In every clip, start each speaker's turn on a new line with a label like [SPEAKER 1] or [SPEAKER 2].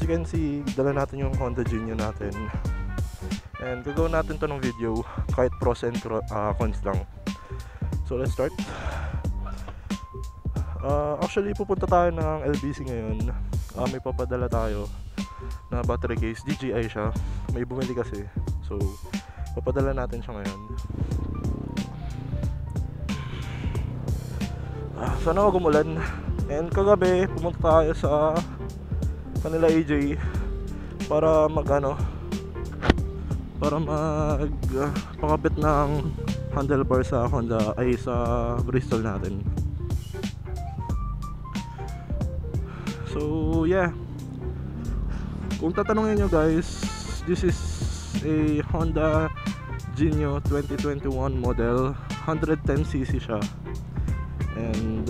[SPEAKER 1] you can see, dala natin yung Honda Genio natin. And gagawin natin to ng video, kahit pros and cons lang. So let's start. Actually, pupunta tayo ng LBC ngayon. May papadala tayo na battery case. DJI siya. May bumili kasi. So, papadala natin siya ngayon. Sana wag umulan. And kagabi, pumunta tayo sa kanila AJ para pakabit ng handlebar sa Honda ay sa Bristol natin. So yeah, kung tatanungin nyo guys, this is a Honda Genio 2021 model, 110cc siya. And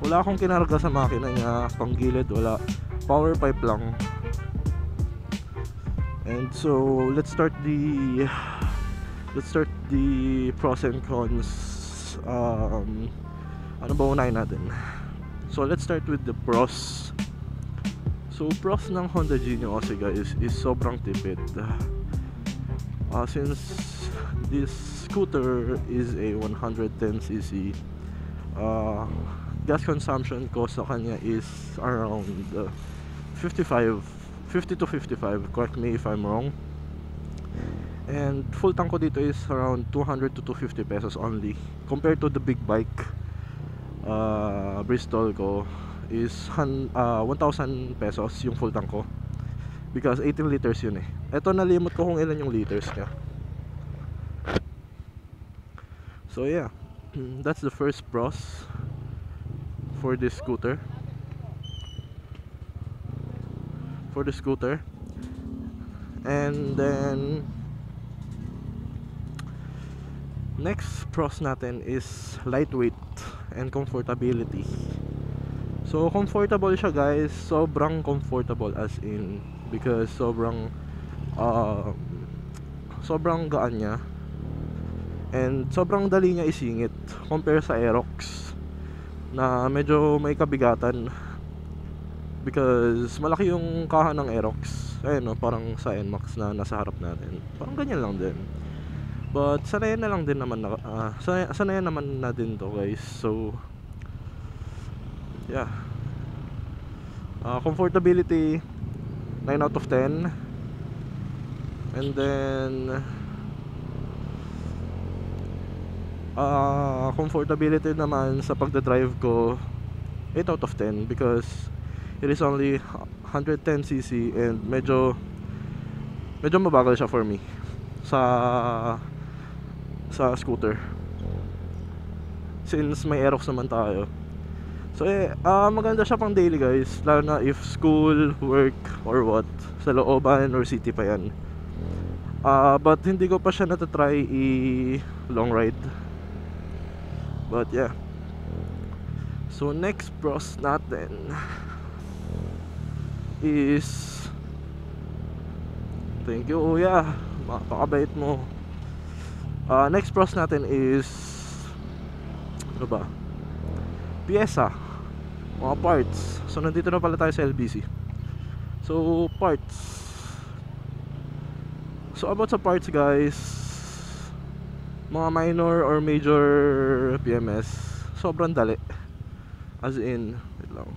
[SPEAKER 1] wala akong kinarga sa makina niya, panggilid wala, power pipe lang. And so let's start the pros and cons. Ano ba unahin natin? So let's start with the pros. So pros ng Honda Genio kasi guys is sobrang tipid. Since this scooter is a 110cc, gas consumption ko sa kanya is around 50 to 55, correct me if I'm wrong. And full tank ko dito is around 200 to 250 pesos only, compared to the big bike Bristol ko is 1,000 pesos yung full tank ko, because 18 liters yun eh. Eto, nalimot ko kung ilan yung liters niya. So yeah, that's the first pros for this scooter. And then next pros natin is lightweight and comfortability. So comfortable siya guys, sobrang comfortable, as in, because sobrang gaan niya, and sobrang dali niya isingit compare sa Aerox na medyo may kabigatan, because malaki yung kaha ng Aerox. Ayun no, parang sa NMAX na nasa harap natin, parang ganyan lang din. But sanayan na lang din naman sanayan naman na din to guys. So yeah, comfortability 9 out of 10. And then comfortability naman sa pagdadrive ko 8 out of 10, because it is only 110cc and medyo mabagal siya for me sa scooter, since may Aerox naman tayo. So maganda siya pang daily guys, lalo na if school, work, or what, sa looban or city pa yan. But hindi ko pa siya natatry long ride. But yeah, so next pros natin is, thank you Uya, makakabait mo. Next pros natin is ano ba? Pyesa, mga parts. So nandito na pala tayo sa LBC. So parts. So about sa parts guys, mga minor or major PMS, sobrang dali. As in, wait lang,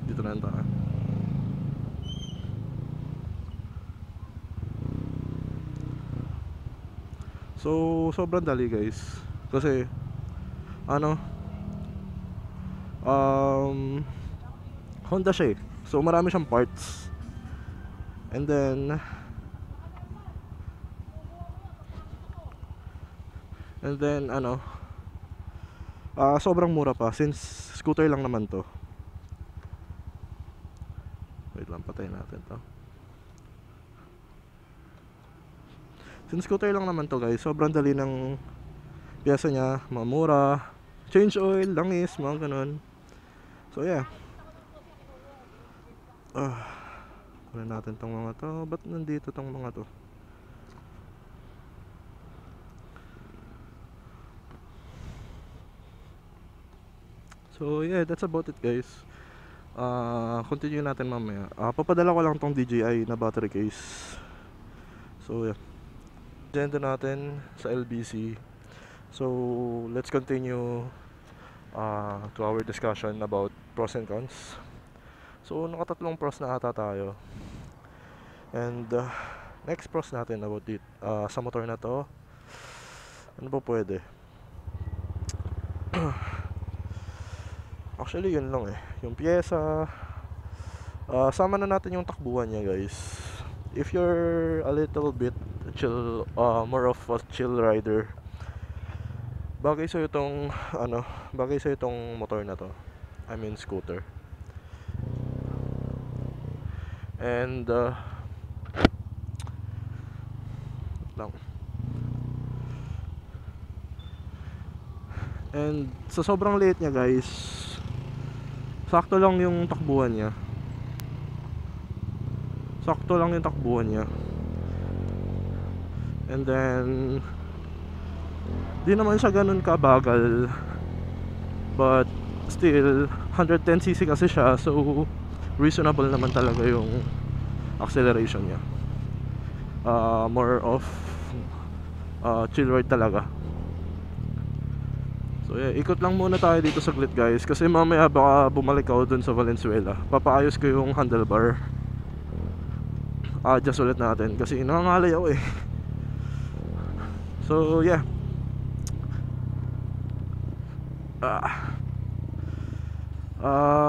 [SPEAKER 1] dito na tayo. So sobrang dali guys, kasi Honda siya eh. So marami siyang parts. And then sobrang mura pa, since scooter lang naman to. Wait lang, patayin natin to. Since scooter lang naman to guys, sobrang dali ng piyesa niya, mamura, change oil, langis, mga ganun. So yeah, kunin natin tong mga to. Ba't nandito tong mga to? So yeah, that's about it guys. Continue natin mamaya. Papadala ko lang tong DJI na battery case. So yeah, agenda natin sa LBC. So let's continue to our discussion about pros and cons. So nakatatlong pros na ata tayo. And next pros natin about it sa motor na to. Ano ba pwede? Actually yun lang eh, yung pyesa. Sama na natin yung takbuhan niya guys. If you're a little bit chill, more of a chill rider, bagay sa itong motor na to. I mean scooter. And lang. And sa sobrang liit niya guys, sakto lang yung takbuhan niya. And then di naman siya ganun kabagal, but still 110cc kasi siya, so reasonable naman talaga yung acceleration niya. More of chill ride talaga. So yeah, ikot lang muna tayo dito saglit guys, kasi mamaya baka bumalik ako dun sa Valenzuela. Papaayos ko yung handlebar. Adjust ulit natin kasi nangangalay ako eh. So yeah,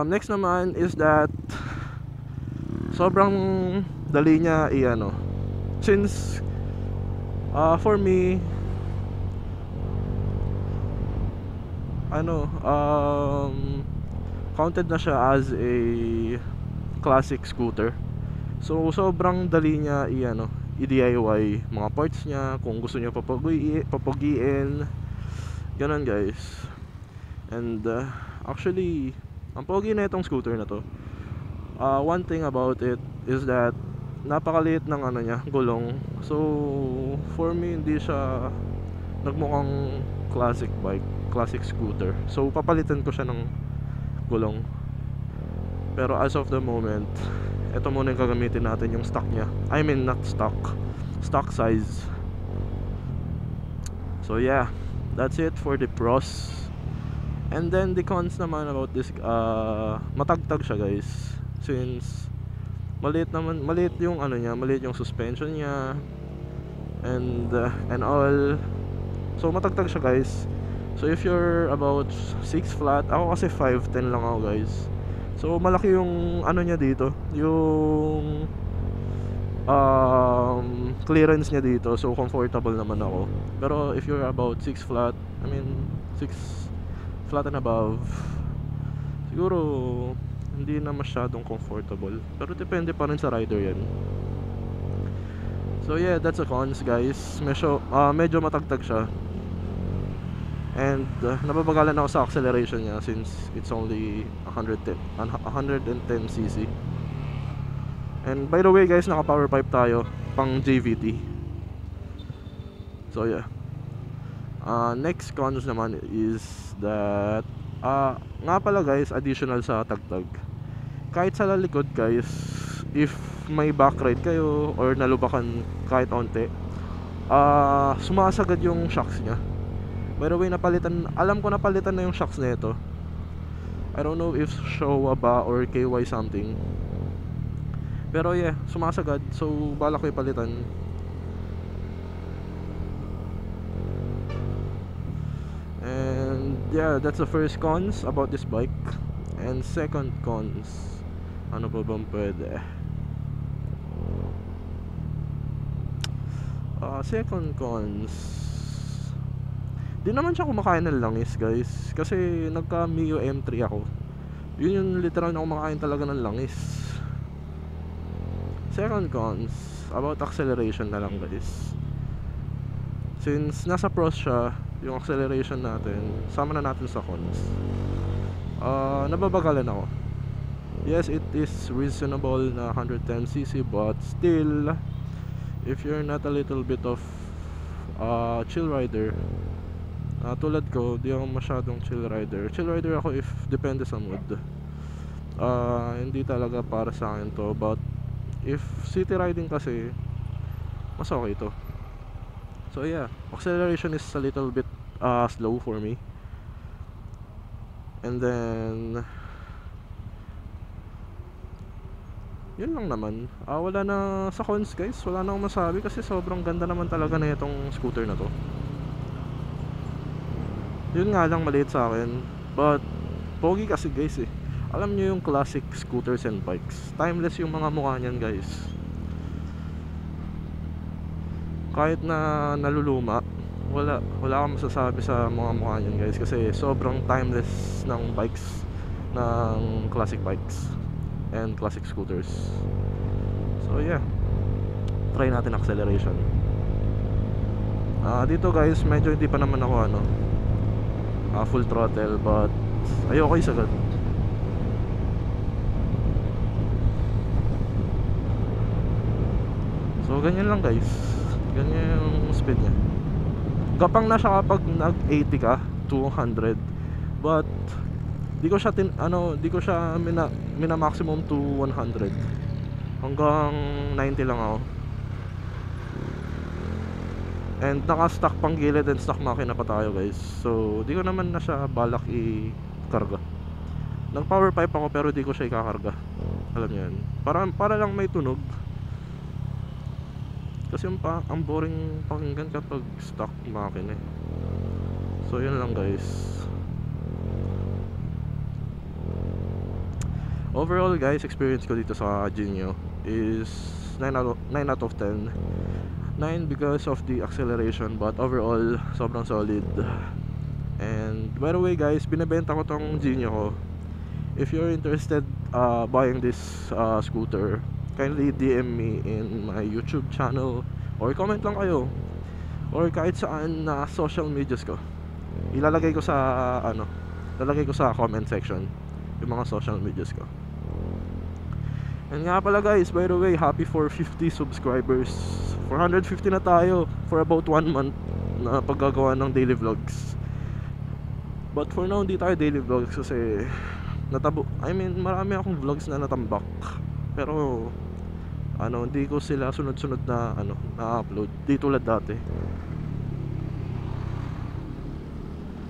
[SPEAKER 1] next naman is that sobrang dali niya i-ano. Since for me, counted na siya as a classic scooter. So sobrang dali niya i-DIY mga parts niya kung gusto niyo papagiin. Ganun guys. And actually, ang pogi na itong scooter na to. One thing about it is that napakaliit ng gulong. So for me, hindi siya nagmukhang classic bike, classic scooter. So papalitan ko siya ng gulong. Pero as of the moment, ito muna yung gagamitin natin, yung stock niya. I mean not stock size. So yeah, that's it for the pros. And then the cons naman about this, matagtag siya guys. Since maliit yung maliit yung suspension niya and all. So matagtag siya guys. So if you're about 6 flat, ako kasi 5'10 lang ako guys. So malaki yung niya dito, yung clearance niya dito. So comfortable naman ako. Pero if you're about 6 flat, I mean 6 flat and above, siguro hindi na masyadong comfortable. Pero depende pa rin sa rider yan. So yeah, that's a cons guys. Medyo matagtag siya. And nababagalan ako sa acceleration niya since it's only 110cc. And by the way guys, naka power pipe tayo pang JVT. So yeah, next cons naman is that nga pala guys, additional sa tagtag, kahit sa lalikod guys, if may backride kayo or nalubakan kahit onte, sumasagad yung shocks niya. By the way, alam ko napalitan na yung shocks nito. I don't know if Showa ba or KY something. Pero yeah, sumasagad. So balak ko ipalitan. And yeah, that's the first cons about this bike. And second cons, ano pa bang pwede? Second cons, di naman siya kumakain ng langis guys, kasi nagka Mio M3 ako. Yun yung literal na kumakain talaga ng langis. Second cons, about acceleration na lang guys. Since nasa pros siya, yung acceleration natin, sama na natin sa cons. Nababagalan ako. Yes, it is reasonable na 110cc, but still, if you're not a little bit of chill rider, Tulad ko, di ako masyadong chill rider. Chill rider ako if depende sa mood. Hindi talaga para sa akin to, but if city riding kasi, mas okay to. So yeah, acceleration is a little bit slow for me. And then yun lang naman. Wala na sa cons guys, wala na akong masabi kasi sobrang ganda naman talaga na itong scooter na to. Yun nga lang maliit sa akin, but pogi kasi guys eh. Alam nyo yung classic scooters and bikes, timeless yung mga mukha niyan guys. Kahit na naluluma, wala akong masasabi sa mga mukha niyan guys, kasi sobrang timeless ng bikes, ng classic bikes and classic scooters. So yeah, try natin acceleration. Dito guys, medyo hindi pa naman ako full throttle, but ayoko isagad. So ganyan lang guys, ganyan yung speed niya. Gapang na siya kapag nag 80 ka, 200. But di ko siya mina maximum to 100. Hanggang 90 lang ako. And naka-stock pang gilid and stock makina pa tayo guys. So di ko naman na siya balak i-karga. Nag power pipe ako pero di ko siya ikakarga. Alam niyo yan, para lang may tunog. Kasi ang boring pakinggan kapag stock makina eh. So yun lang guys. Overall guys, experience ko dito sa Genio is 9 out of 10. 9 because of the acceleration, but overall sobrang solid. And by the way guys, binebenta ko tong Genio ko. If you're interested buying this scooter, kindly DM me in my YouTube channel or comment lang kayo, or kahit saan na social medias ko. Ilalagay ko sa comment section yung mga social medias ko. And nga pala guys, by the way, happy 450 subscribers. 450 na tayo for about 1 month na paggagawa ng daily vlogs. But for now, hindi tayo daily vlogs kasi marami akong vlogs na natambak. Pero hindi ko sila sunod-sunod na na-upload, di tulad dati.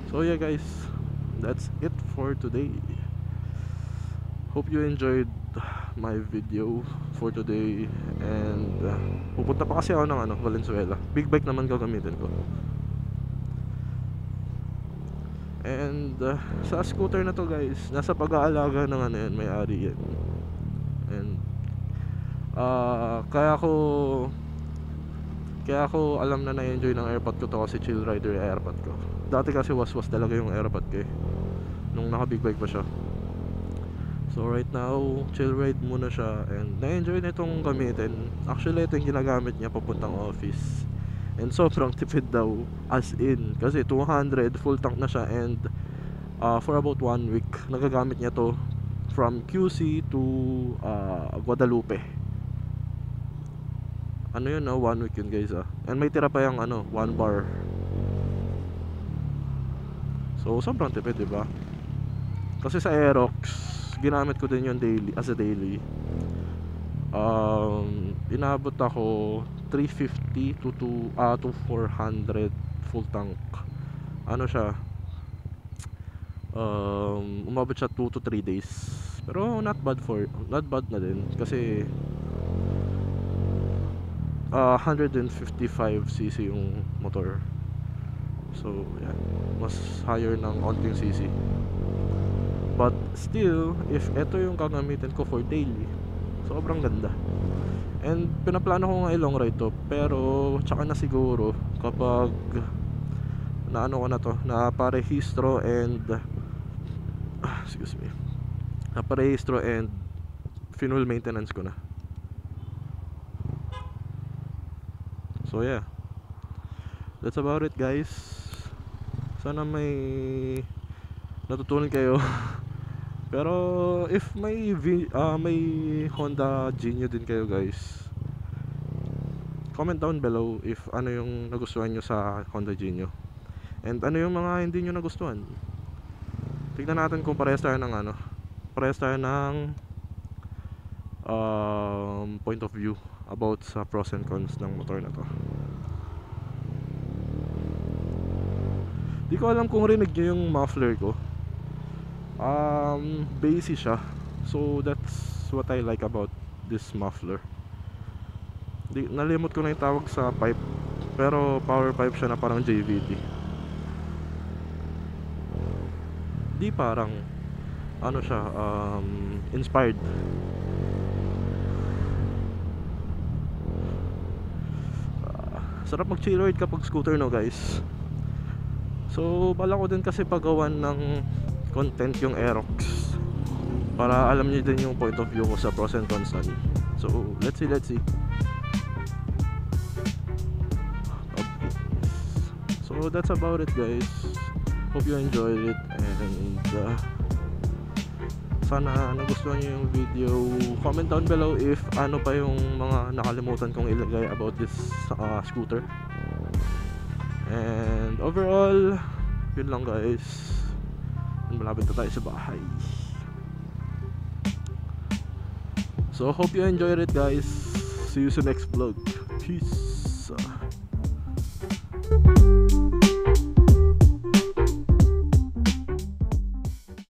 [SPEAKER 1] So yeah guys, that's it for today. Hope you enjoyed my video for today. And pupunta pa kasi ako ng Valenzuela. Big bike naman gagamitin ko. And sa scooter na to guys, nasa pag-aalaga ng yan, may-ari yan. And kaya ko alam na na-enjoy ng AirPod ko to kasi chill rider yung AirPod ko. Dati kasi was talaga yung AirPod ko nung naka big bike pa siya. So right now, chill ride muna siya and na-enjoy na itong gamitin. Actually, ito yung ginagamit niya papuntang office. And sobrang tipid daw, as in. Kasi 200, full tank na siya, and for about 1 week, nagagamit niya to from QC to Guadalupe. Yun 1 week yun guys And may tira pa yung 1 bar. So sobrang tipid, diba? Kasi sa Aerox, ginamit ko din yung daily, as a daily. Inabot ako 350 to 400 full tank. Siya, umabot siya 2 to 3 days. Pero not bad na din kasi 155cc yung motor. So yeah, mas higher ng onting cc. But still, if ito yung gagamitin ko for daily, sobrang ganda. And pinaplano ko nga i-long ride to, pero tsaka na siguro kapag naparehistro and naparehistro and fuel maintenance ko na. So yeah, that's about it guys. Sana may natutunan kayo. Pero if may Honda Genio din kayo guys, comment down below if yung nagustuhan nyo sa Honda Genio. And ano yung mga hindi nyo nagustuhan. Tignan natin kung parehas tayo ng point of view about sa pros and cons ng motor na to. Di ko alam kung rinig nyo yung muffler ko. Bassy siya. So that's what I like about this muffler. Nalimot ko na yung tawag sa pipe, pero power pipe siya na parang JVT. Di parang ano siya, inspired. Sarap mag-chilloid kapag scooter, no guys. So bala ko din kasi pagawan ng content yung Aerox, para alam niyo din yung point of view ko sa pros and cons nun. So let's see. So that's about it, guys. Hope you enjoyed it, and sana nagustuhan niyo yung video. Comment down below if ano pa yung mga nakalimutan kong ilagay about this scooter. And overall, yun lang, guys. Malapit na tayo sa bahay. So hope you enjoyed it, guys. See you sa next vlog. Peace.